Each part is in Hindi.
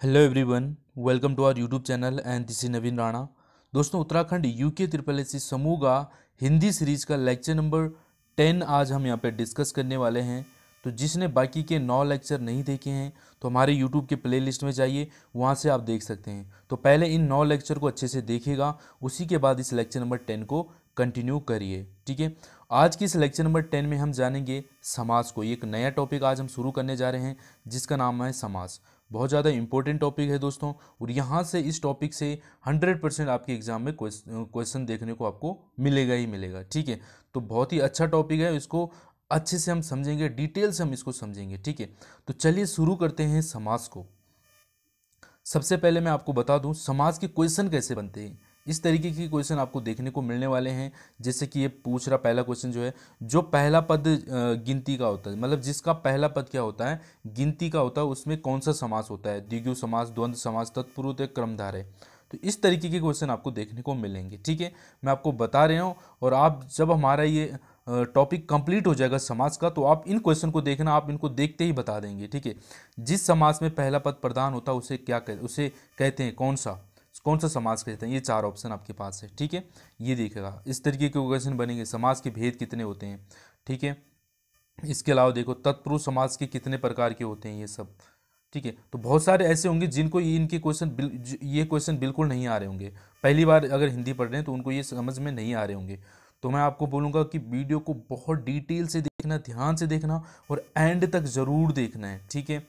Hello everyone, welcome to our YouTube channel and this is Naveen Rana. दोस्तों, उत्तराखंड यूके ट्रिपल एस समूह का हिंदी सीरीज का लेक्चर नंबर 10 आज हम यहाँ पे डिस्कस करने वाले हैं। तो जिसने बाकी के 9 लेक्चर नहीं देखे हैं तो हमारे यूट्यूब के प्लेलिस्ट में जाइए, वहाँ से आप देख सकते हैं। तो पहले इन 9 लेक्चर को अच्छे से देखिएगा, उसी के बाद इस लेक्चर नंबर 10 को कंटिन्यू करिए। ठीक है, आज की इस लेक्चर नंबर 10 में हम जानेंगे समास को। ये एक नया टॉपिक आज हम शुरू करने जा रहे हैं जिसका नाम है समास। बहुत ज़्यादा इंपॉर्टेंट टॉपिक है दोस्तों, और यहाँ से इस टॉपिक से 100% आपके एग्जाम में क्वेश्चन देखने को आपको मिलेगा ही मिलेगा। ठीक है, तो बहुत ही अच्छा टॉपिक है, इसको अच्छे से हम समझेंगे, डिटेल से हम इसको समझेंगे। ठीक है, तो चलिए शुरू करते हैं समास को। सबसे पहले मैं आपको बता दूं समास के क्वेश्चन कैसे बनते हैं। इस तरीके के क्वेश्चन आपको देखने को मिलने वाले हैं, जैसे कि ये पूछ रहा पहला क्वेश्चन जो है, जो पहला पद गिनती का होता है, मतलब जिसका पहला पद क्या होता है, गिनती का होता है, उसमें कौन सा समास होता है, द्विगु समास, द्वंद्व समास, तत्पुरुष, क्रमधारय। तो इस तरीके के क्वेश्चन आपको देखने को मिलेंगे। ठीक है, मैं आपको बता रहा हूँ, और आप जब हमारा ये टॉपिक कंप्लीट हो जाएगा समास का, तो आप इन क्वेश्चन को देखना, आप इनको देखते ही बता देंगे। ठीक है, जिस समास में पहला पद प्रधान होता है उसे क्या कहते, उसे कहते हैं कौन सा समास कहते हैं। ये 4 ऑप्शन आपके पास है। ठीक है, ये देखेगा, इस तरीके के क्वेश्चन बनेंगे। समास के भेद कितने होते हैं। ठीक है, इसके अलावा देखो तत्पुरुष समास के कितने प्रकार के होते हैं, ये सब। ठीक है, तो बहुत सारे ऐसे होंगे जिनको इनके ये क्वेश्चन बिल्कुल नहीं आ रहे होंगे। पहली बार अगर हिंदी पढ़ रहे हैं तो उनको ये समझ में नहीं आ रहे होंगे। तो मैं आपको बोलूँगा कि वीडियो को बहुत डिटेल से देखना, ध्यान से देखना, और एंड तक ज़रूर देखना है। ठीक है,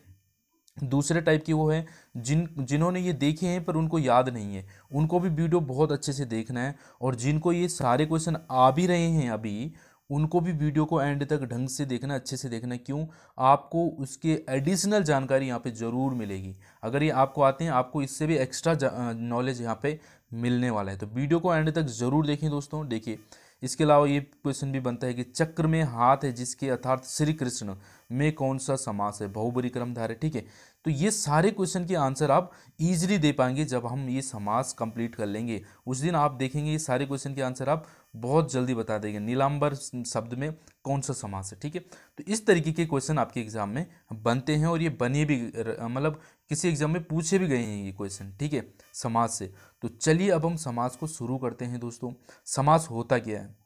दूसरे टाइप की वो है जिन्होंने ये देखे हैं पर उनको याद नहीं है, उनको भी वीडियो बहुत अच्छे से देखना है। और जिनको ये सारे क्वेश्चन आ भी रहे हैं अभी, उनको भी वीडियो को एंड तक ढंग से देखना, अच्छे से देखना। क्यों? आपको उसके एडिशनल जानकारी यहाँ पे ज़रूर मिलेगी। अगर ये आपको आते हैं, आपको इससे भी एक्स्ट्रा नॉलेज यहाँ पे मिलने वाला है। तो वीडियो को एंड तक ज़रूर देखें दोस्तों। देखिए, इसके अलावा ये क्वेश्चन भी बनता है कि चक्र में हाथ है जिसके अर्थात श्री कृष्ण में कौन सा समास है, बहुब्री क्रमधारय। ठीक है, तो ये सारे क्वेश्चन के आंसर आप इजीली दे पाएंगे जब हम ये समास कंप्लीट कर लेंगे। उस दिन आप देखेंगे ये सारे क्वेश्चन के आंसर आप बहुत जल्दी बता देंगे। नीलांबर शब्द में कौन सा समास है। ठीक है, तो इस तरीके के क्वेश्चन आपके एग्जाम में बनते हैं, और ये बने भी, मतलब किसी एग्जाम में पूछे भी गए हैं ये क्वेश्चन। ठीक है, समास से। तो चलिए अब हम समास को शुरू करते हैं दोस्तों। समास होता क्या है?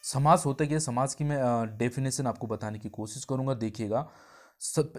समास होता क्या है, समास की मैं डेफिनेशन आपको बताने की कोशिश करूंगा। देखिएगा,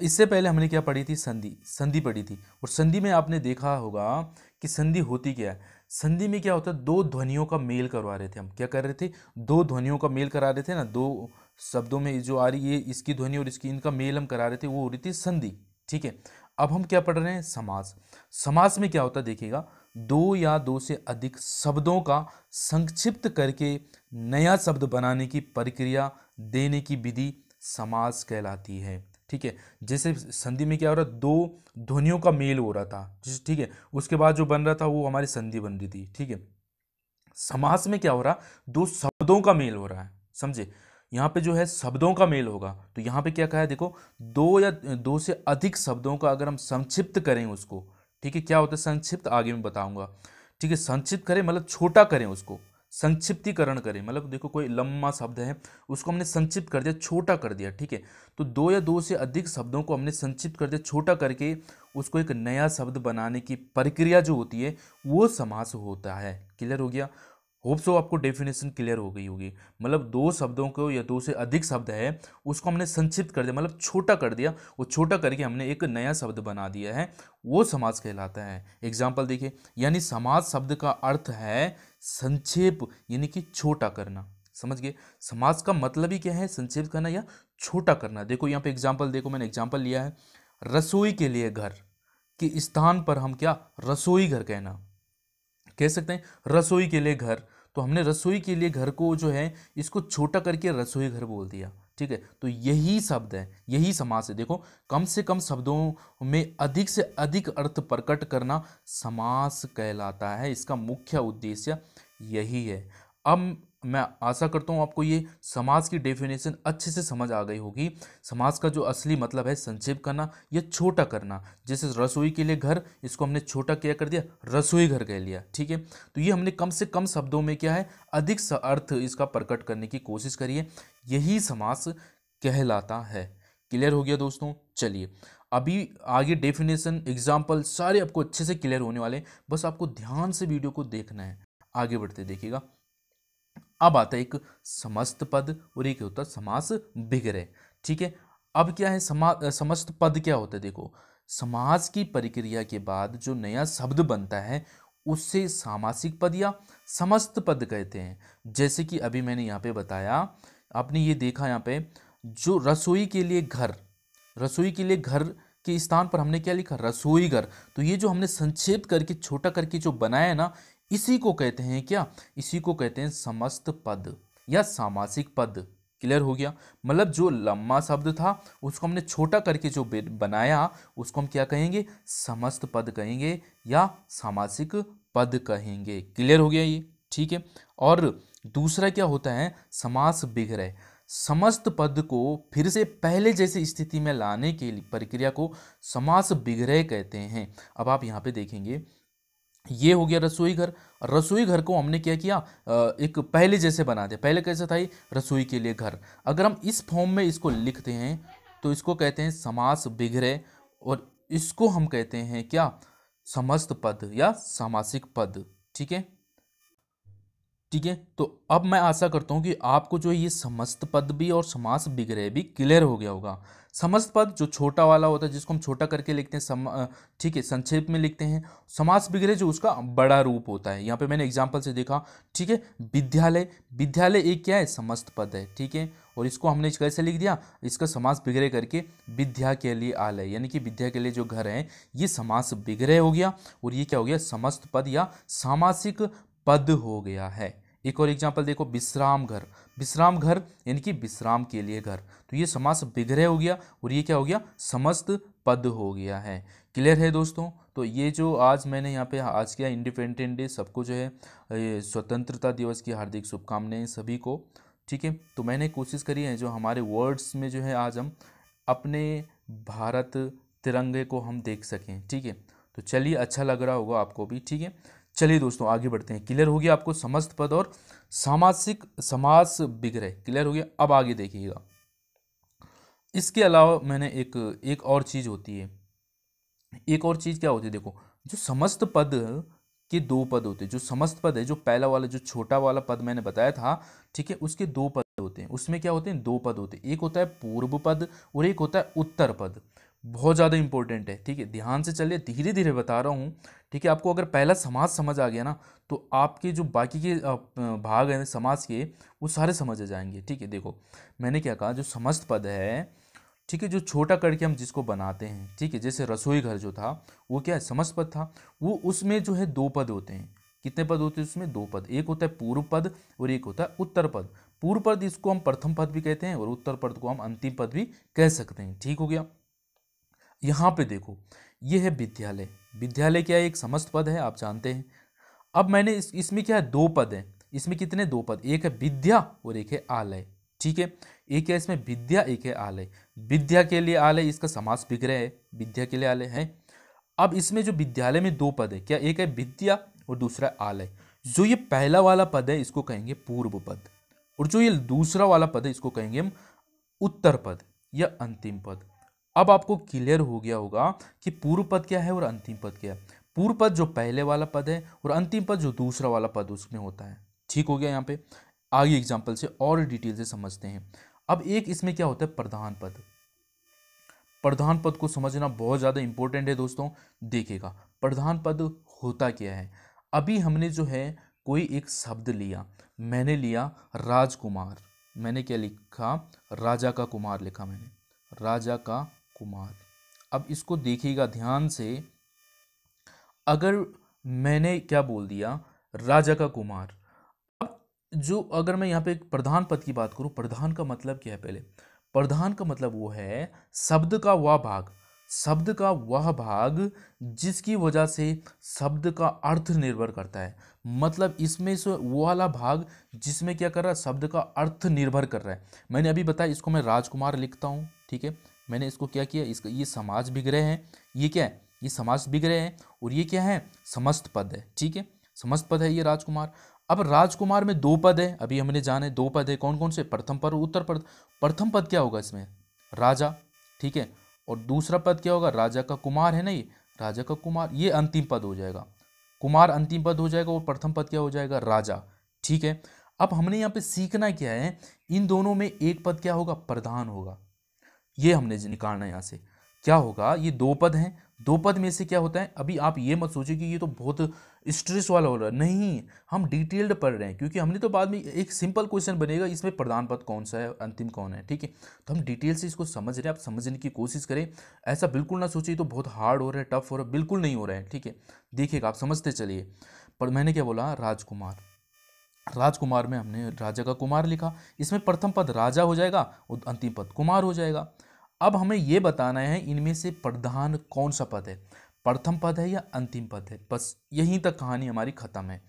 इससे पहले हमने क्या पढ़ी थी, संधि। संधि पढ़ी थी, और संधि में आपने देखा होगा कि संधि होती क्या है। संधि में क्या होता है, दो ध्वनियों का मेल करवा रहे थे हम। क्या कर रहे थे? दो ध्वनियों का मेल करा रहे थे ना, दो शब्दों में जो आ रही है, इसकी ध्वनि और इसकी, इनका मेल हम करा रहे थे, वो हो रही थी संधि। ठीक है, अब हम क्या पढ़ रहे हैं, समास। समास में क्या होता है, देखिएगा, दो या दो से अधिक शब्दों का संक्षिप्त करके नया शब्द बनाने की प्रक्रिया देने की विधि समास कहलाती है। ठीक है, जैसे संधि में क्या हो रहा है, दो ध्वनियों का मेल हो रहा था। ठीक है, उसके बाद जो बन रहा था वो हमारी संधि बन रही थी। ठीक है, समास में क्या हो रहा, दो शब्दों का मेल हो रहा है। समझे, यहाँ पे जो है शब्दों का मेल होगा, तो यहाँ पे क्या कहा है, देखो, दो या दो से अधिक शब्दों का अगर हम संक्षिप्त करें उसको। ठीक है, क्या होता है संक्षिप्त, आगे मैं बताऊंगा। ठीक है, संक्षिप्त करें मतलब छोटा करें उसको, संक्षिप्तीकरण करें, मतलब देखो कोई लंबा शब्द है, उसको हमने संक्षिप्त कर दिया, छोटा कर दिया। ठीक है, तो दो या दो से अधिक शब्दों को हमने संक्षिप्त कर दिया, छोटा करके उसको एक नया शब्द बनाने की प्रक्रिया जो होती है, वो समास होता है। क्लियर हो गया? होप सो आपको डेफिनेशन क्लियर हो गई होगी। मतलब दो शब्दों को या दो से अधिक शब्द है, उसको हमने संक्षिप्त कर दिया, मतलब छोटा कर दिया, वो छोटा करके हमने एक नया शब्द बना दिया है, वो समास कहलाता है। एग्जाम्पल देखिए, यानी समास शब्द का अर्थ है संक्षेप, यानी कि छोटा करना। समझ गए? समास का मतलब ही क्या है, संक्षेप करना या छोटा करना। देखो यहाँ पे एग्जाम्पल देखो, मैंने एग्जाम्पल लिया है, रसोई के लिए घर के स्थान पर हम क्या, रसोई घर कहना कह सकते हैं, रसोई के लिए घर। तो हमने रसोई के लिए घर को जो है, इसको छोटा करके रसोई घर बोल दिया। ठीक है, तो यही शब्द है, यही समास है। देखो, कम से कम शब्दों में अधिक से अधिक अर्थ प्रकट करना समास कहलाता है। इसका मुख्य उद्देश्य यही है। अब मैं आशा करता हूँ आपको ये समास की डेफिनेशन अच्छे से समझ आ गई होगी। समास का जो असली मतलब है संक्षेप करना या छोटा करना। जैसे रसोई के लिए घर, इसको हमने छोटा क्या कर दिया, रसोई घर कह लिया। ठीक है, तो ये हमने कम से कम शब्दों में क्या है, अधिक अर्थ इसका प्रकट करने की कोशिश करी है, यही समास कहलाता है। क्लियर हो गया दोस्तों। चलिए अभी आगे डेफिनेशन एग्जाम्पल सारे आपको अच्छे से क्लियर होने वाले हैं, बस आपको ध्यान से वीडियो को देखना है। आगे बढ़ते देखिएगा। अब आता है एक समस्त पद और एक होता है समास विग्रह। ठीक है, अब क्या है समस्त पद क्या होता है? देखो, समास की प्रक्रिया के बाद जो नया शब्द बनता है उससे सामासिक पद या समस्त पद कहते हैं। जैसे कि अभी मैंने यहाँ पे बताया, आपने ये देखा यहाँ पे, जो रसोई के लिए घर, रसोई के लिए घर के स्थान पर हमने क्या लिखा? रसोई घर। तो ये जो हमने संक्षेप करके छोटा करके जो बनाया है ना, इसी को कहते हैं क्या? इसी को कहते हैं समस्त पद या सामासिक पद। क्लियर हो गया? मतलब जो लंबा शब्द था उसको हमने छोटा करके जो बनाया उसको हम क्या कहेंगे? समस्त पद कहेंगे या सामासिक पद कहेंगे। क्लियर हो गया ये? ठीक है। और दूसरा क्या होता है? समास विग्रह। समस्त पद को फिर से पहले जैसे स्थिति में लाने की प्रक्रिया को समास विग्रह कहते हैं। अब आप यहाँ पे देखेंगे, ये हो गया रसोई घर। रसोई घर को हमने क्या किया? एक पहले जैसे बना दिया। पहले कैसा था ये? रसोई के लिए घर। अगर हम इस फॉर्म में इसको लिखते हैं तो इसको कहते हैं समास विग्रह, और इसको हम कहते हैं क्या? समस्त पद या सामासिक पद। ठीक है, ठीक है। तो अब मैं आशा करता हूँ कि आपको जो ये समस्त पद भी और समास विग्रह भी क्लियर हो गया होगा। समस्त पद जो छोटा वाला होता है जिसको हम छोटा करके लिखते हैं, ठीक है, संक्षेप में लिखते हैं। समास विग्रह जो उसका बड़ा रूप होता है। यहाँ पे मैंने एग्जाम्पल से देखा। ठीक है, विद्यालय, विद्यालय एक क्या है? समस्त पद है। ठीक है, और इसको हमने कैसे लिख दिया? इसका समास विग्रह करके विद्या के लिए आलय, यानी कि विद्या के लिए जो घर है, ये समास विग्रह हो गया। और ये क्या हो गया? समस्त पद या सामासिक पद हो गया है। एक और एग्जांपल देखो, विश्राम घर। विश्राम घर यानी कि विश्राम के लिए घर। तो ये समास विग्रह हो गया और ये क्या हो गया? समस्त पद हो गया है। क्लियर है दोस्तों? तो ये जो आज मैंने यहाँ पे आज किया इंडिपेंडेंस डे, सबको जो है ये स्वतंत्रता दिवस की हार्दिक शुभकामनाएं सभी को। ठीक है, तो मैंने कोशिश करी है जो हमारे वर्ड्स में जो है आज हम अपने भारत तिरंगे को हम देख सकें। ठीक है, तो चलिए, अच्छा लग रहा होगा आपको भी। ठीक है, चलिए दोस्तों आगे बढ़ते हैं। क्लियर हो गया आपको समस्त पद और सामासिक समास विग्रह? क्लियर हो गया। अब आगे देखिएगा, इसके अलावा मैंने एक और चीज़ होती है। एक और चीज़ क्या होती है? देखो, जो समस्त पद के दो पद होते हैं। जो समस्त पद है, जो पहला वाला जो छोटा वाला पद मैंने बताया था, ठीक है, उसके दो पद होते हैं। उसमें क्या होते हैं? दो पद होते हैं। एक होता है पूर्व पद और एक होता है उत्तर पद। बहुत ज़्यादा इंपॉर्टेंट है। ठीक है, ध्यान से चलिए, धीरे धीरे बता रहा हूँ। ठीक है, आपको अगर पहला समास समझ आ गया ना, तो आपके जो बाकी के भाग हैं समास के, वो सारे समझ आ जाएंगे। ठीक है, देखो मैंने क्या कहा, जो समस्त पद है, ठीक है, जो छोटा करके हम जिसको बनाते हैं, ठीक है, जैसे रसोई घर जो था वो क्या है? समस्त पद था। वो उसमें जो है दो पद होते हैं। कितने पद होते हैं उसमें? दो पद। एक होता है पूर्व पद और एक होता है उत्तर पद। पूर्व पद इसको हम प्रथम पद भी कहते हैं और उत्तर पद को हम अंतिम पद भी कह सकते हैं। ठीक हो गया। यहाँ पे देखो, ये है विद्यालय। विद्यालय क्या है? एक समस्त पद है, आप जानते हैं। अब मैंने इसमें क्या है? दो पद है। इसमें कितने? दो पद। एक है विद्या और एक है आलय। ठीक है, एक है इसमें विद्या, एक है आलय। विद्या के लिए आलय, इसका समास विग्रह है। विद्या के लिए आलय है। अब इसमें जो विद्यालय में दो पद है, क्या? एक है विद्या और दूसरा आलय। जो ये पहला वाला पद है इसको कहेंगे पूर्व पद, और जो ये दूसरा वाला पद है इसको कहेंगे हम उत्तर पद या अंतिम पद। अब आपको क्लियर हो गया होगा कि पूर्व पद क्या है और अंतिम पद क्या है। पूर्व पद जो पहले वाला पद है और अंतिम पद जो दूसरा वाला पद उसमें होता है। ठीक हो गया। यहाँ पे आगे एग्जाम्पल से और डिटेल से समझते हैं। अब एक इसमें क्या होता है? प्रधान पद। प्रधान पद को समझना बहुत ज़्यादा इंपॉर्टेंट है दोस्तों। देखिएगा, प्रधान पद होता क्या है। अभी हमने जो है कोई एक शब्द लिया, मैंने लिया राजकुमार। मैंने क्या लिखा? राजा का कुमार लिखा मैंने, राजा का कुमार। अब इसको देखिएगा ध्यान से, अगर मैंने क्या बोल दिया? राजा का कुमार। अब जो अगर मैं यहाँ पे एक प्रधान पद की बात करूँ, प्रधान का मतलब क्या है? पहले प्रधान का मतलब वो है शब्द का वह भाग, शब्द का वह भाग जिसकी वजह से शब्द का अर्थ निर्भर करता है। मतलब इसमें से वो वाला भाग जिसमें क्या कर रहा है? शब्द का अर्थ निर्भर कर रहा है। मैंने अभी बताया, इसको मैं राजकुमार लिखता हूँ। ठीक है, मैंने इसको क्या किया? इसका ये समास विग्रह है। ये क्या है? ये समास विग्रह है। और ये क्या है? समस्त पद है। ठीक है, समस्त पद है ये राजकुमार। अब राजकुमार में दो पद है, अभी हमने जाने दो पद है। कौन कौन से? प्रथम पद और उत्तर पद। प्रथम पद क्या होगा इसमें? राजा, ठीक है। और दूसरा पद क्या होगा, राजा का कुमार है ना, ये राजा का कुमार, ये अंतिम पद हो जाएगा, कुमार अंतिम पद हो जाएगा और प्रथम पद क्या हो जाएगा, राजा। ठीक है। अब हमने यहाँ पे सीखना क्या है, इन दोनों में एक पद क्या होगा, प्रधान होगा, ये हमने निकालना है। यहाँ से क्या होगा, ये दो पद हैं, दो पद में से क्या होता है, अभी आप ये मत सोचिए कि ये तो बहुत स्ट्रेस वाला हो रहा है, नहीं, हम डिटेल्ड पढ़ रहे हैं, क्योंकि हमने तो बाद में एक सिंपल क्वेश्चन बनेगा इसमें प्रधान पद कौन सा है, अंतिम कौन है, ठीक है। तो हम डिटेल से इसको समझ रहे हैं, आप समझने की कोशिश करें, ऐसा बिल्कुल ना सोचिए तो बहुत हार्ड हो रहा है, टफ हो रहा है, बिल्कुल नहीं हो रहा है, ठीक है। देखिएगा, आप समझते चलिए। पर मैंने क्या बोला, राजकुमार, राजकुमार में हमने राजा का कुमार लिखा, इसमें प्रथम पद राजा हो जाएगा और अंतिम पद कुमार हो जाएगा। अब हमें यह बताना है इनमें से प्रधान कौन सा पद है, प्रथम पद है या अंतिम पद है, बस यहीं तक कहानी हमारी खत्म है,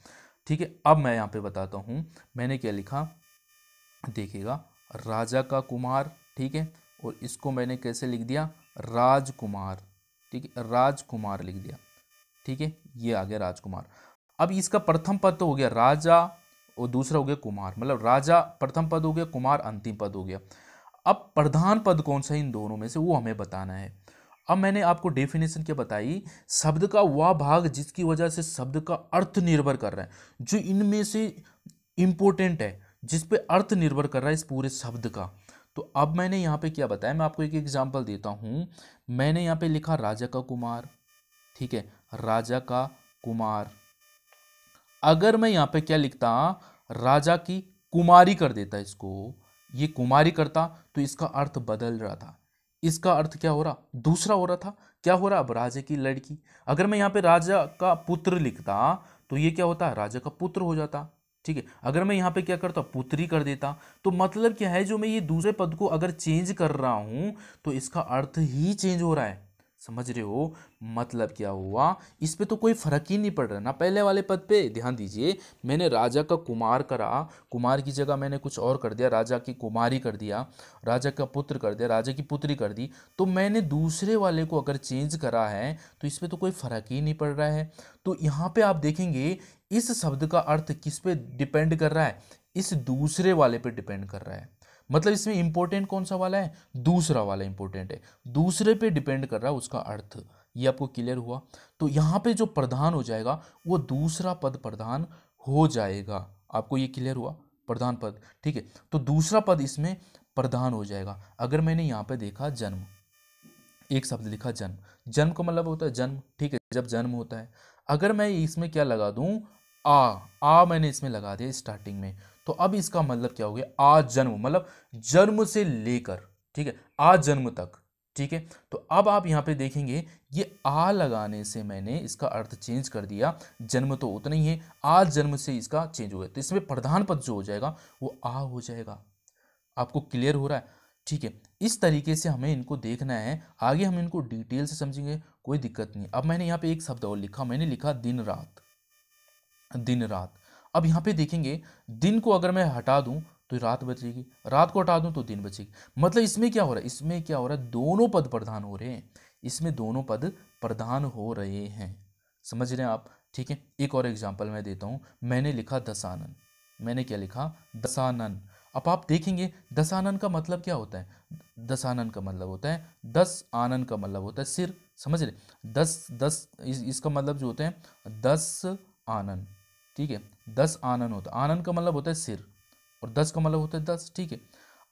ठीक है। अब मैं यहाँ पे बताता हूँ मैंने क्या लिखा, देखिएगा, राजा का कुमार, ठीक है, और इसको मैंने कैसे लिख दिया, राजकुमार, ठीक है, राजकुमार लिख दिया, ठीक है, ये आ गया राजकुमार। अब इसका प्रथम पद तो हो गया राजा और दूसरा हो गया कुमार, मतलब राजा प्रथम पद हो गया, कुमार अंतिम पद हो गया। अब प्रधान पद कौन सा है इन दोनों में से, वो हमें बताना है। अब मैंने आपको डेफिनेशन क्या बताई, शब्द का वह भाग जिसकी वजह से शब्द का अर्थ निर्भर कर रहा है, जो इनमें से इंपॉर्टेंट है, जिस पे अर्थ निर्भर कर रहा है इस पूरे शब्द का। तो अब मैंने यहाँ पे क्या बताया, मैं आपको एक एग्जांपल देता हूँ। मैंने यहाँ पे लिखा राजा का कुमार, ठीक है, राजा का कुमार। अगर मैं यहाँ पे क्या लिखता, राजा की कुमारी कर देता, इसको ये कुमारी करता, तो इसका अर्थ बदल रहा था, इसका अर्थ क्या हो रहा, दूसरा हो रहा था, क्या हो रहा, अब राजा की लड़की। अगर मैं यहाँ पे राजा का पुत्र लिखता तो ये क्या होता, राजा का पुत्र हो जाता, ठीक है। अगर मैं यहाँ पे क्या करता, पुत्री कर देता, तो मतलब क्या है, जो मैं ये दूसरे पद को अगर चेंज कर रहा हूं तो इसका अर्थ ही चेंज हो रहा है, समझ रहे हो, मतलब क्या हुआ, इस पे तो कोई फर्क ही नहीं पड़ रहा ना। पहले वाले पद पे ध्यान दीजिए, मैंने राजा का कुमार करा, कुमार की जगह मैंने कुछ और कर दिया, राजा की कुमारी कर दिया, राजा का पुत्र कर दिया, राजा की पुत्री कर दी, तो मैंने दूसरे वाले को अगर चेंज करा है तो इस पे तो कोई फर्क ही नहीं पड़ रहा है। तो यहाँ पे आप देखेंगे इस शब्द का अर्थ किस पे डिपेंड कर रहा है, इस दूसरे वाले पे डिपेंड कर रहा है, मतलब इसमें इंपॉर्टेंट कौन सा वाला है, दूसरा वाला इंपॉर्टेंट है, दूसरे पे डिपेंड कर रहा है उसका अर्थ। ये आपको क्लियर हुआ। तो यहाँ पे जो प्रधान हो जाएगा वो दूसरा पद प्रधान हो जाएगा, आपको ये क्लियर हुआ, प्रधान पद, ठीक है। तो दूसरा पद इसमें प्रधान हो जाएगा। अगर मैंने यहाँ पे देखा जन्म, एक शब्द लिखा जन्म, जन्म का मतलब होता है जन्म, ठीक है, जब जन्म होता है। अगर मैं इसमें क्या लगा दूं, आ मैंने इसमें लगा दिया स्टार्टिंग में, तो अब इसका मतलब क्या हो गया, आ जन्म, मतलब जन्म से लेकर, ठीक है, आ जन्म तक, ठीक है। तो अब आप यहाँ पे देखेंगे ये आ लगाने से मैंने इसका अर्थ चेंज कर दिया, जन्म तो उतना ही है, आ जन्म से इसका चेंज हो गया, तो इसमें प्रधान पद जो हो जाएगा वो आ हो जाएगा। आपको क्लियर हो रहा है, ठीक है। इस तरीके से हमें इनको देखना है, आगे हम इनको डिटेल से समझेंगे, कोई दिक्कत नहीं। अब मैंने यहाँ पे एक शब्द और लिखा, मैंने लिखा दिन रात, दिन रात। अब यहाँ पे देखेंगे दिन को अगर मैं हटा दूं तो रात बचेगी, रात को हटा दूं तो दिन बचेगी, मतलब इसमें क्या हो रहा है, इसमें क्या हो रहा है, दोनों पद प्रधान हो रहे हैं, इसमें दोनों पद प्रधान हो रहे हैं, समझ रहे हैं आप, ठीक है। एक और एग्जाम्पल मैं देता हूँ, मैंने लिखा दशानन, मैंने क्या लिखा, दशानन। अब आप देखेंगे दशानन का मतलब क्या होता है, दशानन का मतलब होता है दस, आनन का मतलब होता है सिर, समझ रहे, दस दस इसका मतलब जो होते हैं 10 आनन, ठीक है, 10 आनन होता है, आनन का मतलब होता है सिर और 10 का मतलब होता है 10, ठीक है।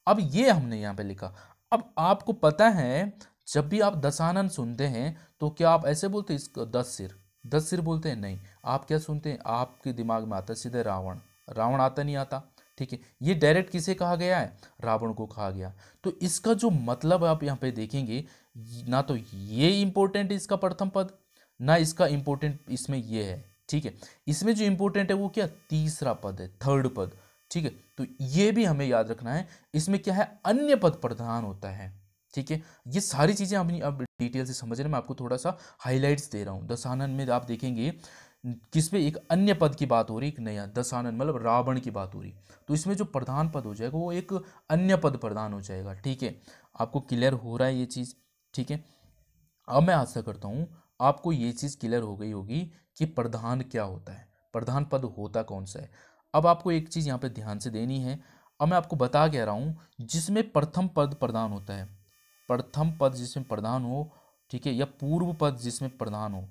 अब ये हमने यहाँ पे लिखा। अब आपको पता है जब भी आप दशानन सुनते हैं तो क्या आप ऐसे बोलते हैं इसको 10 सिर, 10 सिर बोलते हैं, नहीं, आप क्या सुनते हैं, आपके दिमाग में आता है सीधे रावण, रावण आता नहीं आता, ठीक है। ये डायरेक्ट किसे कहा गया है, रावण को कहा गया। तो इसका जो मतलब आप यहाँ पे देखेंगे, ना तो ये इंपॉर्टेंट इसका प्रथम पद, ना इसका इंपॉर्टेंट इसमें ये है, ठीक है। इसमें जो इंपॉर्टेंट है वो क्या, तीसरा पद है, थर्ड पद, ठीक है। तो ये भी हमें याद रखना है, इसमें क्या है, अन्य पद प्रधान होता है, ठीक है। ये सारी चीजें अपनी अब डिटेल से समझ रहे, मैं आपको थोड़ा सा हाईलाइट्स दे रहा हूँ। दशानन में आप देखेंगे किस पे, एक अन्य पद की बात हो रही, एक नया दशानन मतलब रावण की बात हो रही, तो इसमें जो प्रधान पद हो जाएगा वो एक अन्य पद प्रधान हो जाएगा, ठीक है। आपको क्लियर हो रहा है ये चीज़, ठीक है। अब मैं आशा करता हूँ आपको ये चीज़ क्लियर हो गई होगी कि प्रधान क्या होता है, प्रधान पद होता कौन सा है। अब आपको एक चीज़ यहाँ पे ध्यान से देनी है, अब मैं आपको बता कह रहा हूँ, जिसमें प्रथम पद प्रधान होता है, प्रथम पद जिसमें प्रधान हो, ठीक है, या पूर्व पद जिसमें प्रधान हो,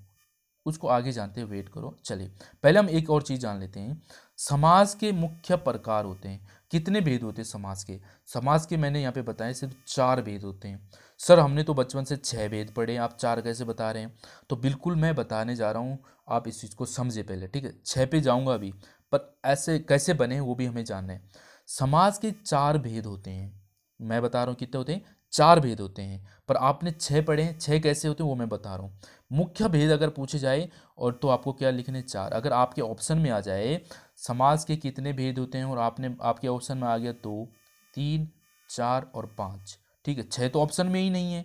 उसको आगे जानते हैं, वेट करो। चलिए पहले हम एक और चीज जान लेते हैं। समाज के मुख्य प्रकार होते हैं, कितने भेद होते हैं समाज के? समाज के मैंने यहाँ पे बताया सिर्फ 4 भेद होते हैं। सर हमने तो बचपन से 6 भेद पढ़े, आप 4 कैसे बता रहे हैं? तो बिल्कुल मैं बताने जा रहा हूँ, आप इस चीज़ को समझे पहले, ठीक है। 6 पे जाऊँगा अभी, पर ऐसे कैसे बने हैं वो भी हमें जानना है। समाज के 4 भेद होते हैं, मैं बता रहा हूँ कितने होते हैं, 4 भेद होते हैं, पर आपने 6 पढ़े हैं, 6 कैसे होते हैं वो मैं बता रहा हूँ। मुख्य भेद अगर पूछे जाए और तो आपको क्या लिखने, 4। अगर आपके ऑप्शन में आ जाए समाज के कितने भेद होते हैं और आपने आपके ऑप्शन में आ गया 2, 3, 4 और 5, ठीक है, 6 तो ऑप्शन में ही नहीं है,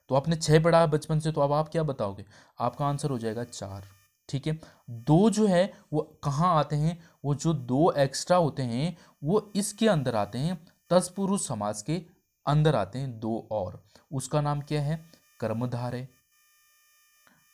तो आपने 6 पढ़ा है बचपन से, तो अब आप क्या बताओगे? आपका आंसर हो जाएगा 4, ठीक है। 2 जो है वो कहाँ आते हैं? वो जो 2 एक्स्ट्रा होते हैं वो इसके अंदर आते हैं, तत्पुरुष समाज के अंदर आते हैं 2 और, उसका नाम क्या है? कर्मधारय,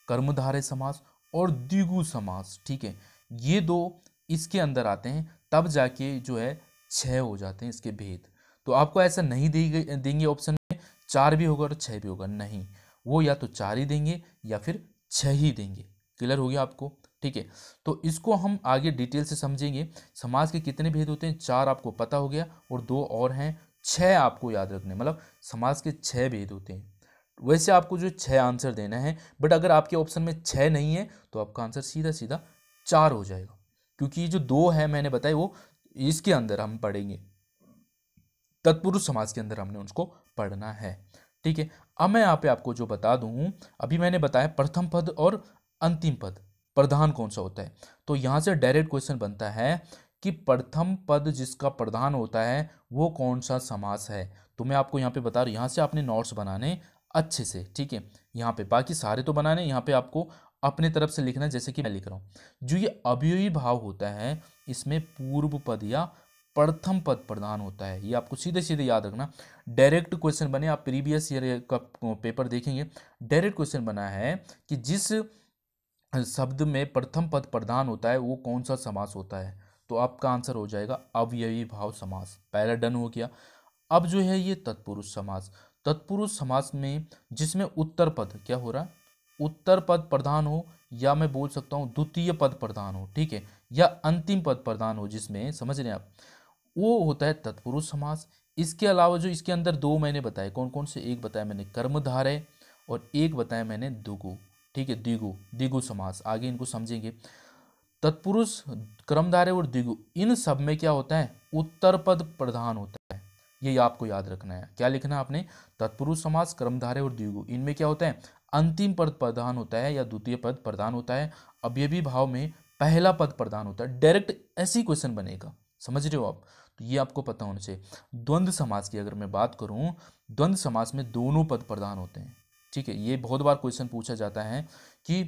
कर्मधारय समास और द्विगु समास, ठीक है। ये 2 इसके अंदर आते हैं, तब जाके जो है 6 हो जाते हैं इसके भेद। तो आपको ऐसा नहीं देंगे ऑप्शन में 4 भी होगा और 6 भी होगा, नहीं, वो या तो 4 ही देंगे या फिर 6 ही देंगे। क्लियर हो गया आपको? ठीक है, तो इसको हम आगे डिटेल से समझेंगे। समाज के कितने भेद होते हैं? 4 आपको पता हो गया और 2 और हैं, 6 आपको याद रखने, मतलब समाज के 6 भेद होते हैं। वैसे आपको जो 6 आंसर देना है, बट अगर आपके ऑप्शन में 6 नहीं है तो आपका आंसर सीधा सीधा 4 हो जाएगा, क्योंकि ये जो 2 है मैंने बताया वो इसके अंदर हम पढ़ेंगे, तत्पुरुष समाज के अंदर हमने उसको पढ़ना है, ठीक है। अब मैं यहाँ पे आपको जो बता दूं, अभी मैंने बताया प्रथम पद और अंतिम पद प्रधान कौन सा होता है, तो यहाँ से डायरेक्ट क्वेश्चन बनता है कि प्रथम पद जिसका प्रधान होता है वो कौन सा समास है। तो मैं आपको यहाँ पे बता रहा हूँ, यहाँ से आपने नोट्स बनाने अच्छे से, ठीक है। यहाँ पे बाकी सारे तो बनाने, यहाँ पे आपको अपने तरफ से लिखना है, जैसे कि मैं लिख रहा हूँ। जो ये अवयवी भाव होता है इसमें पूर्व पद या प्रथम पद प्रधान होता है, ये आपको सीधे सीधे याद रखना। डायरेक्ट क्वेश्चन बने, आप प्रीवियस ईयर का पेपर देखेंगे, डायरेक्ट क्वेश्चन बना है कि जिस शब्द में प्रथम पद प्रधान होता है वो कौन सा समास होता है, तो आपका आंसर हो जाएगा अवयवी भाव समास। पहला डन हो गया। अब जो है ये तत्पुरुष समास, तत्पुरुष समास में जिसमें उत्तर पद क्या हो रहा है, उत्तर पद प्रधान हो, या मैं बोल सकता हूँ द्वितीय पद प्रधान हो, ठीक है, या अंतिम पद प्रधान हो, जिसमें समझ रहे हैं आप, वो होता है तत्पुरुष समास। इसके अलावा जो इसके अंदर 2 मैंने बताए, कौन कौन से? एक बताया मैंने कर्मधारय और एक बताया मैंने द्विगु, ठीक है, द्विगु, द्विगु समास, आगे इनको समझेंगे। तत्पुरुष, कर्मधारय और द्विगु, इन सब में क्या होता है? उत्तर पद प्रधान होता है, ये आपको याद रखना है। क्या लिखना है आपने? तत्पुरुष समास, कर्मधारय और द्विगु, इनमें क्या होता है? अंतिम पद प्रधान होता है या द्वितीय पद प्रधान होता है। अवयवी भाव में पहला पद प्रधान होता है। डायरेक्ट ऐसी क्वेश्चन बनेगा, समझ रहे हो आप? तो ये आपको पता होना चाहिए। द्वंद्व समास की अगर मैं बात करूं, द्वंद्व समास में दोनों पद प्रधान होते हैं, ठीक है। ये बहुत बार क्वेश्चन पूछा जाता है कि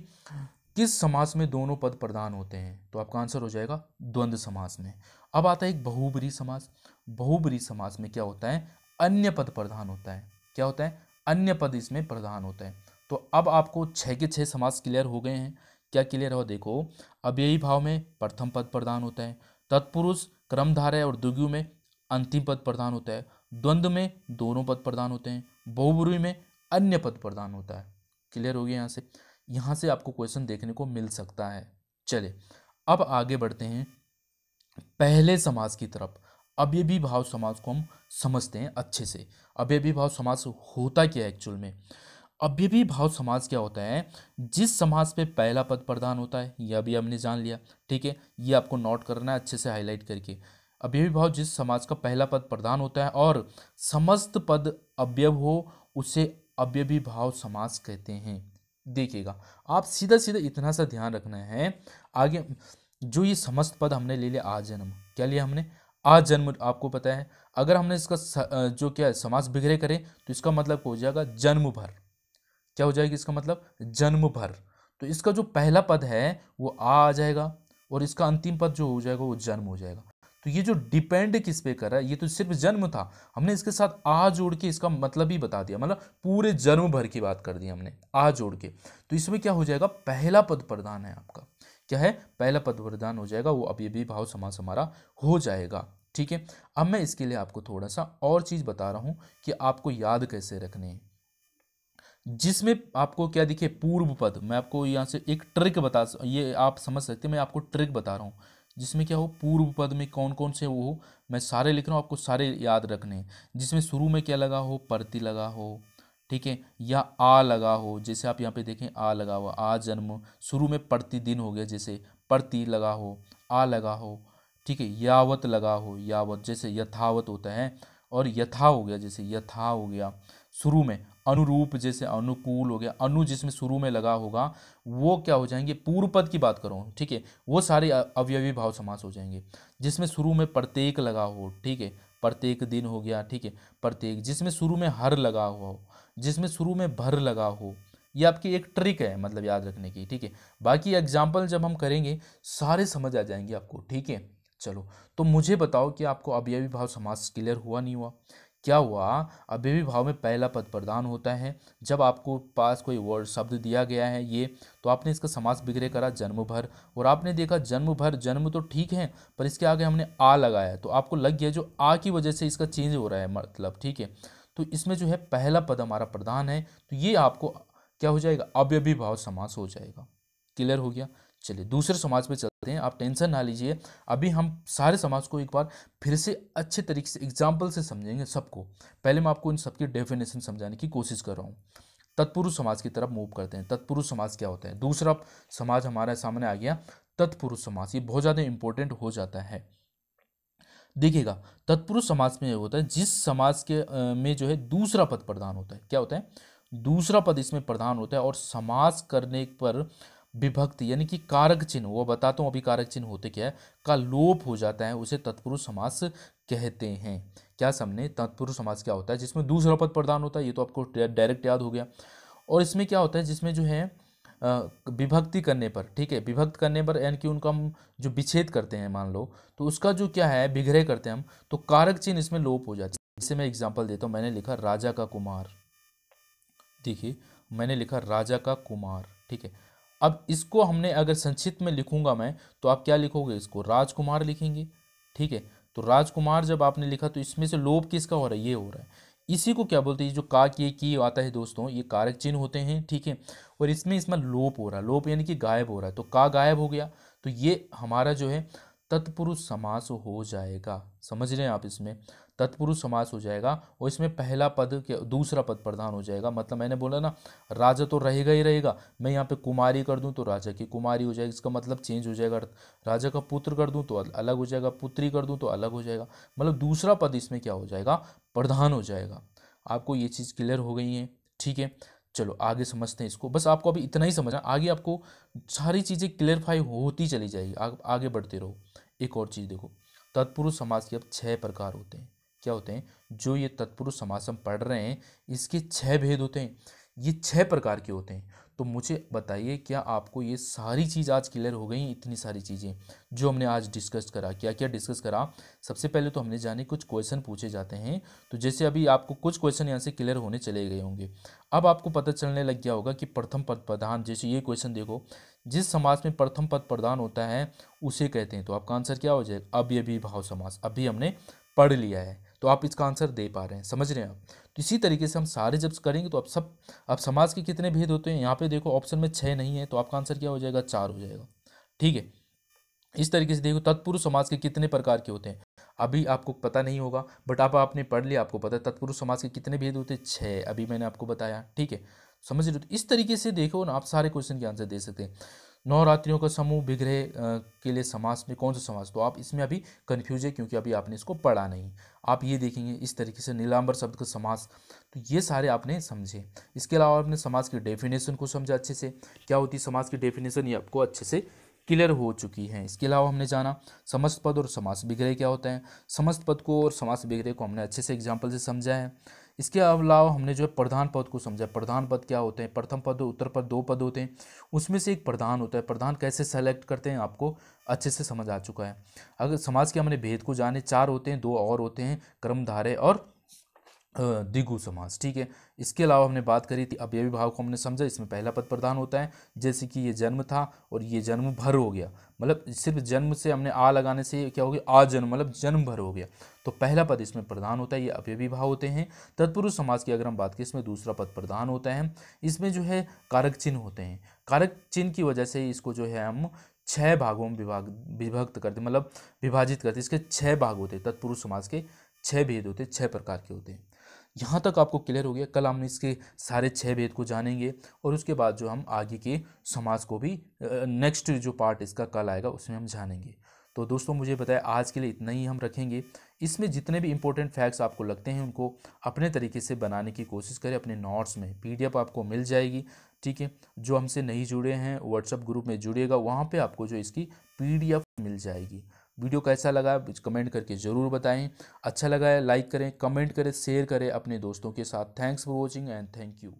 किस समास में दोनों पद प्रधान होते हैं, तो आपका आंसर हो जाएगा द्वंद्व समास में। अब आता है एक बहुब्रीहि समास। बहुब्रीहि समास में क्या होता है? अन्य पद प्रधान होता है। क्या होता है? अन्य पद इसमें प्रधान होता है। तो अब आपको 6 के 6 समास क्लियर हो गए हैं। क्या क्लियर हो? देखो, अव्ययी भाव में प्रथम पद प्रधान होता है, तत्पुरुष, कर्मधारय और द्विगु में अंतिम पद प्रधान होता है, द्वंद्व में दोनों पद प्रधान होते हैं, बहुब्रूहि में अन्य पद प्रधान होता है। क्लियर हो गया? यहाँ से आपको क्वेश्चन देखने को मिल सकता है। चलिए अब आगे बढ़ते हैं पहले समास की तरफ। अव्ययी भाव समास को हम समझते हैं अच्छे से। अव्ययी भाव समास होता क्या है एक्चुअल में? अव्ययी भाव समास क्या होता है? जिस समास पे पहला पद प्रधान होता है, यह भी हमने जान लिया, ठीक है, ये आपको नोट करना है अच्छे से हाईलाइट करके। अव्ययी भाव जिस समास का पहला पद प्रधान होता है और समस्त पद अव्यव हो, उसे अव्ययी भाव समास कहते हैं। देखिएगा, आप सीधा सीधा इतना सा ध्यान रखना है। आगे जो ये समस्त पद हमने ले लिया आजन्म, क्या लिया हमने? आजन्म। आपको पता है अगर हमने इसका जो क्या है समास बिगड़े करें तो इसका मतलब हो जाएगा जन्म भर। क्या हो जाएगी इसका मतलब? जन्म भर। तो इसका जो पहला पद है वो आ जाएगा और इसका अंतिम पद जो हो जाएगा वो जन्म हो जाएगा। तो ये जो डिपेंड किस पे कर रहा है, ये तो सिर्फ जन्म था, हमने इसके साथ आ जोड़ के इसका मतलब ही बता दिया, मतलब पूरे जन्म भर की बात कर दी हमने आ जोड़ के। तो इसमें क्या हो जाएगा? पहला पद प्रधान है आपका। क्या है? पहला पद प्रधान हो जाएगा, वो अव्ययी भाव समास हमारा हो जाएगा, ठीक है। अब मैं इसके लिए आपको थोड़ा सा और चीज बता रहा हूं कि आपको याद कैसे रखने हैं। जिसमें आपको क्या दिखे, पूर्व पद। मैं आपको यहाँ से एक ट्रिक ये आप समझ सकते हैं, मैं आपको ट्रिक बता रहा हूँ, जिसमें क्या हो, पूर्व पद में कौन कौन से वो हो, मैं सारे लिख रहा हूँ, आपको सारे याद रखने हैं। जिसमें शुरू में क्या लगा हो, प्रति लगा हो, ठीक है, या आ लगा हो, जैसे आप यहाँ पे देखें आ लगा हुआ, आ जन्म, शुरू में प्रतिदिन हो गया, जैसे प्रति लगा हो, आ लगा हो, ठीक है, यावत लगा हो, यावत जैसे यथावत होता है, और यथा हो गया, जैसे यथा हो गया शुरू में, अनुरूप जैसे अनुकूल हो गया, अनु जिसमें शुरू में लगा होगा वो क्या हो जाएंगे, पूर्व पद की बात करो, ठीक है, वो सारे अवयवी भाव समास हो जाएंगे। जिसमें शुरू में प्रत्येक लगा हो, ठीक है, प्रत्येक दिन हो गया, ठीक है, प्रत्येक, जिसमें शुरू में हर लगा हुआ हो, जिसमें शुरू में भर लगा हो, ये आपकी एक ट्रिक है मतलब याद रखने की, ठीक है। बाकी एग्जाम्पल जब हम करेंगे सारे समझ आ जाएंगे आपको, ठीक है। चलो, तो मुझे बताओ कि आपको अवयवी भाव समास क्लियर हुआ नहीं हुआ। क्या हुआ, अवयवी भाव में पहला पद प्रधान होता है। जब आपको पास कोई वर्ड शब्द दिया गया है ये, तो आपने इसका समास विग्रह करा जन्म भर, और आपने देखा जन्म भर, जन्म तो ठीक है पर इसके आगे हमने आ लगाया, तो आपको लग गया जो आ की वजह से इसका चेंज हो रहा है मतलब, ठीक है। तो इसमें जो है पहला पद हमारा प्रधान है, तो ये आपको क्या हो जाएगा, अवयवी भाव समास हो जाएगा। क्लियर हो गया। चलिए दूसरे समाज पे चलते हैं, आप टेंशन ना लीजिए, अभी हम सारे समाज को एक बार फिर से अच्छे तरीके से एग्जाम्पल से समझेंगे सबको। पहले मैं आपको इन सबकी डेफिनेशन समझाने की कोशिश कर रहा हूँ। तत्पुरुष समाज की तरफ मूव करते हैं। तत्पुरुष समाज क्या होता है, दूसरा समाज हमारे सामने आ गया तत्पुरुष समाज, ये बहुत ज़्यादा इंपॉर्टेंट हो जाता है। देखिएगा, तत्पुरुष समाज में होता है जिस समाज के में जो है दूसरा पद प्रधान होता है। क्या होता है, दूसरा पद इसमें प्रधान होता है, और समास करने पर विभक्ति यानी कि कारक चिन्ह, वो बताता हूँ अभी कारक चिन्ह होते क्या है, का लोप हो जाता है, उसे तत्पुरुष समास कहते हैं। क्या समझे, तत्पुरुष समास क्या होता है, जिसमें दूसरा पद प्रधान होता है, ये तो आपको डायरेक्ट याद हो गया। और इसमें क्या होता है, जिसमें जो है विभक्ति करने पर, ठीक है, विभक्त करने पर यानी कि उनका हम जो विच्छेद करते हैं मान लो, तो उसका जो क्या है विग्रह करते हैं हम, तो कारक चिन्ह इसमें लोप हो जाती है। जैसे मैं एग्जांपल देता हूँ, मैंने लिखा राजा का कुमार, देखिए मैंने लिखा राजा का कुमार, ठीक है। अब इसको हमने अगर संक्षिप्त में लिखूंगा मैं, तो आप क्या लिखोगे, इसको राजकुमार लिखेंगे, ठीक है। तो राजकुमार जब आपने लिखा तो इसमें से लोप किसका हो रहा है, ये हो रहा है। इसी को क्या बोलते हैं, जो का की आता है दोस्तों, ये कारक चिन्ह होते हैं, ठीक है। और इसमें लोप हो रहा है, लोप यानी कि गायब हो रहा है, तो का गायब हो गया, तो ये हमारा जो है तत्पुरुष समास हो जाएगा। समझ रहे हैं आप, इसमें तत्पुरुष समास हो जाएगा, और इसमें पहला पद दूसरा पद प्रधान हो जाएगा। मतलब मैंने बोला ना, राजा तो रहेगा ही रहेगा, मैं यहाँ पे कुमारी कर दूँ तो राजा की कुमारी हो जाएगी, इसका मतलब चेंज हो जाएगा। राजा का पुत्र कर दूँ तो अलग हो जाएगा, पुत्री कर दूँ तो अलग हो जाएगा, मतलब दूसरा पद इसमें क्या हो जाएगा, प्रधान हो जाएगा। आपको ये चीज़ क्लियर हो गई है, ठीक है। चलो आगे समझते हैं इसको, बस आपको अभी इतना ही समझना, आगे आपको सारी चीज़ें क्लियरफाई होती चली जाएगी, आगे बढ़ते रहो। एक और चीज़ देखो, तत्पुरुष समास के अब 6 प्रकार होते हैं। क्या होते हैं, जो ये तत्पुरुष समास हम पढ़ रहे हैं इसके 6 भेद होते हैं, ये 6 प्रकार के होते हैं। तो मुझे बताइए, क्या आपको ये सारी चीज़ आज क्लियर हो गई, इतनी सारी चीज़ें जो हमने आज डिस्कस करा, क्या क्या डिस्कस करा। सबसे पहले तो हमने जाने कुछ क्वेश्चन पूछे जाते हैं, तो जैसे अभी आपको कुछ क्वेश्चन यहाँ से क्लियर होने चले गए होंगे। अब आपको पता चलने लग गया होगा कि प्रथम पद प्रधान, जैसे ये क्वेश्चन देखो, जिस समास में प्रथम पद प्रधान होता है उसे कहते हैं, तो आपका आंसर क्या हो जाएगा, अवयवी भाव समास। अभी हमने पढ़ लिया है, तो आप इसका आंसर दे पा रहे हैं, समझ रहे हैं आप। तो इसी तरीके से हम सारे जब करेंगे तो अब समाज के कितने भेद होते हैं, यहाँ पे देखो ऑप्शन में 6 नहीं है, तो आपका आंसर क्या हो जाएगा, 4 हो जाएगा, ठीक है। इस तरीके से देखो, तत्पुरुष समाज के कितने प्रकार के होते हैं, अभी आपको पता नहीं होगा, बट आपने पढ़ लिया, आपको पता है तत्पुरुष समाज के कितने भेद होते हैं, 6, अभी मैंने आपको बताया, ठीक है। समझ रहे हो, तो इस तरीके से देखो ना, आप सारे क्वेश्चन के आंसर दे सकते हैं। नवरात्रियों का समूह विग्रह के लिए समास में कौन सा समास, तो आप इसमें अभी कन्फ्यूज है क्योंकि अभी आपने इसको पढ़ा नहीं। आप ये देखेंगे इस तरीके से नीलांबर शब्द का समास, तो ये सारे आपने समझे। इसके अलावा आपने समास की डेफिनेशन को समझा अच्छे से, क्या होती है समास की डेफिनेशन, ये आपको अच्छे से क्लियर हो चुकी है। इसके अलावा हमने जाना समस्त पद और समास विग्रह क्या होता है, समस्त पद को और समास विग्रह को हमने अच्छे से एग्जाम्पल से समझा है। इसके अलावा हमने जो है प्रधान पद को समझा, प्रधान पद क्या होते हैं, प्रथम पद उत्तर पद 2 पद होते हैं, उसमें से एक प्रधान होता है। प्रधान कैसे सेलेक्ट करते हैं आपको अच्छे से समझ आ चुका है। अगर समाज के हमने भेद को जाने, 4 होते हैं, 2 और होते हैं, कर्मधारय और द्विगु समास। ठीक है, इसके अलावा हमने बात करी थी अवयवी भाव को हमने समझा, इसमें पहला पद प्रधान होता है, जैसे कि ये जन्म था और ये जन्म भर हो गया, मतलब सिर्फ जन्म से हमने आ लगाने से क्या हो गया, आ जन्म, मतलब जन्म भर हो गया, तो पहला पद इसमें प्रधान होता है, ये अवयवी भाव होते हैं। तत्पुरुष समास की अगर हम बात करें, इसमें दूसरा पद प्रधान होता है, इसमें जो है कारक चिन्ह होते हैं, कारक चिन्ह की वजह से इसको जो है हम 6 भागों में विभक्त करते, मतलब विभाजित करते, इसके 6 भाग होते हैं, तत्पुरुष समास के 6 भेद होते हैं, 6 प्रकार के होते हैं। यहाँ तक आपको क्लियर हो गया। कल हम इसके सारे 6 भेद को जानेंगे और उसके बाद जो हम आगे के समाज को भी नेक्स्ट जो पार्ट इसका कल आएगा उसमें हम जानेंगे। तो दोस्तों मुझे बताया आज के लिए इतना ही हम रखेंगे। इसमें जितने भी इंपॉर्टेंट फैक्ट्स आपको लगते हैं उनको अपने तरीके से बनाने की कोशिश करें, अपने नोट्स में PDF आपको मिल जाएगी। ठीक है, जो हमसे नहीं जुड़े हैं व्हाट्सएप ग्रुप में जुड़िएगा, वहाँ पे आपको जो इसकी PDF मिल जाएगी। वीडियो कैसा लगा कमेंट करके ज़रूर बताएं। अच्छा लगा है लाइक करें, कमेंट करें, शेयर करें अपने दोस्तों के साथ। Thanks for watching and thank you.